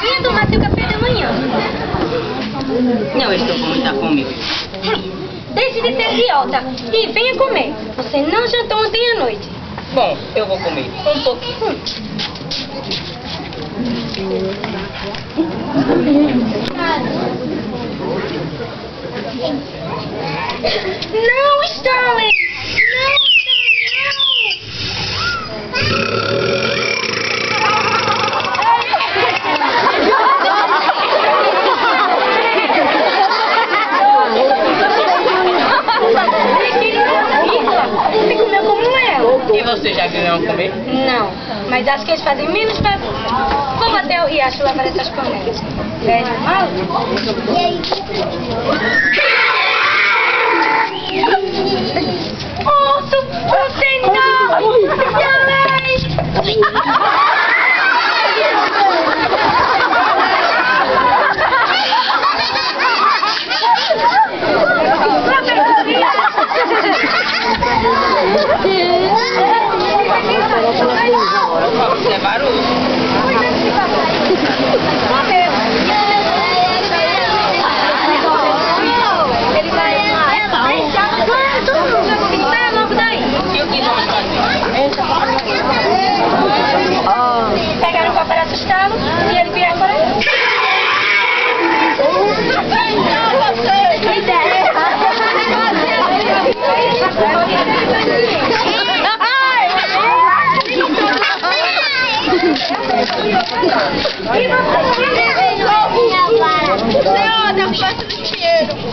Vinha tomar seu café da manhã. Não estou com muita fome. Deixe de ser idiota e venha comer. Você não jantou ontem à noite. Bom, eu vou comer um pouquinho. Não, Stanley! Não, você comeu como ela. E você já viu ela comer? Não, mas acho que eles fazem menos bagunça. Vamos até o riacho lavar essas panelas. Velho mal? Morto! Você não! Isso é barulho. Ele vai todo mundo vai vomitar logo daí. E o que vamos fazer? Pegaram o copo para assustá-lo e ele virar para ele.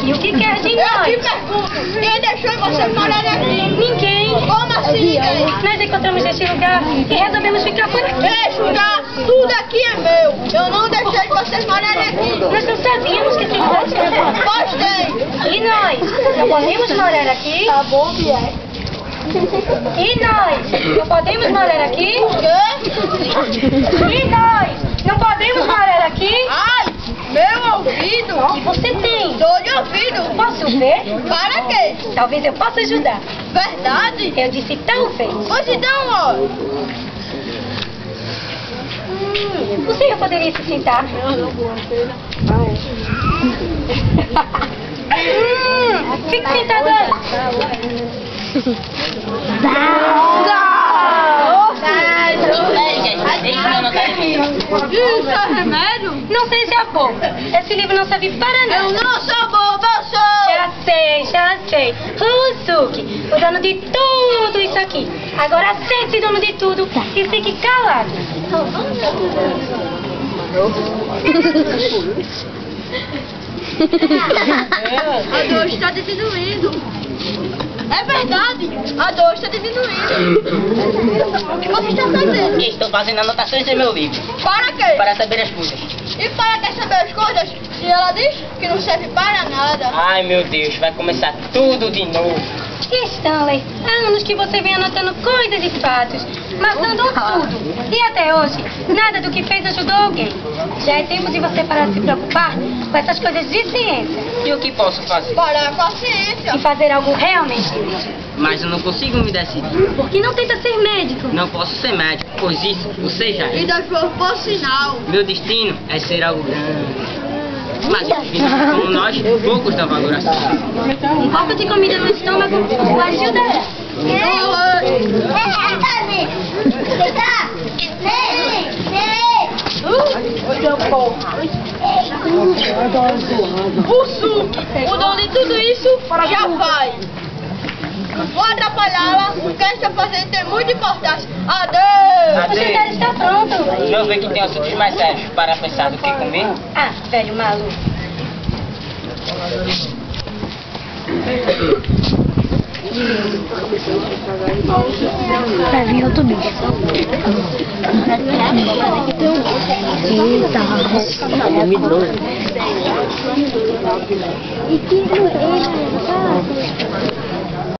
E o que quer de nós? Eu te pergunto, quem deixou vocês morarem aqui? Ninguém. Como assim? Nós encontramos este lugar e resolvemos ficar por aqui. Este lugar, tudo aqui é meu. Eu não deixei vocês morarem aqui. Nós não sabíamos que esse lugar estava. Pois tem. E nós? Não podemos morar aqui? Tá bom, vié. E nós? Não podemos morar aqui? O quê? E nós? Não podemos morar aqui? Ai, meu ouvido. E você tem? Tô de ouvido. Posso ver? Para quê? Talvez eu possa ajudar. Verdade? Eu disse talvez. Pois então, ó. O senhor poderia se sentar? Fique sentado aí. Isso é remédio? Não seja bobo. Esse livro não serve para nada. Eu não sou bobo, eu sou. Já sei. Rusuki, o dono de tudo isso aqui. Agora sente-se dono de tudo e fique calado. A dor está diminuindo. É verdade, a dor está diminuindo. O que você está fazendo? Estou fazendo anotações em meu livro. Para quê? Para saber as coisas. E para quer saber as coisas? Se ela diz que não serve para nada. Ai meu Deus, vai começar tudo de novo. Stanley, há anos que você vem anotando coisas e fatos, marcando tudo. E até hoje, nada do que fez ajudou alguém. Já é tempo de você parar de se preocupar com essas coisas de ciência E o que posso fazer? Parar com a ciência. e fazer algo realmente útil. Mas eu não consigo me decidir. Por que não tenta ser médico? Não posso ser médico, pois isso você já E é. das flores por sinal. Meu destino é ser algo grande. Mas indivíduos como nós, poucos dão valor a si. Um pouco de comida no estômago o ajudará. O dono de tudo isso já vai. Não vou atrapalhá-la, o que ela está fazendo tem muita importância. Adeus! O jantar está pronto. Não vê que tem assuntos mais sérios para pensar do que comer? Ah, velho maluco. Vai vir outro bicho. Eita, é medroso. E que ele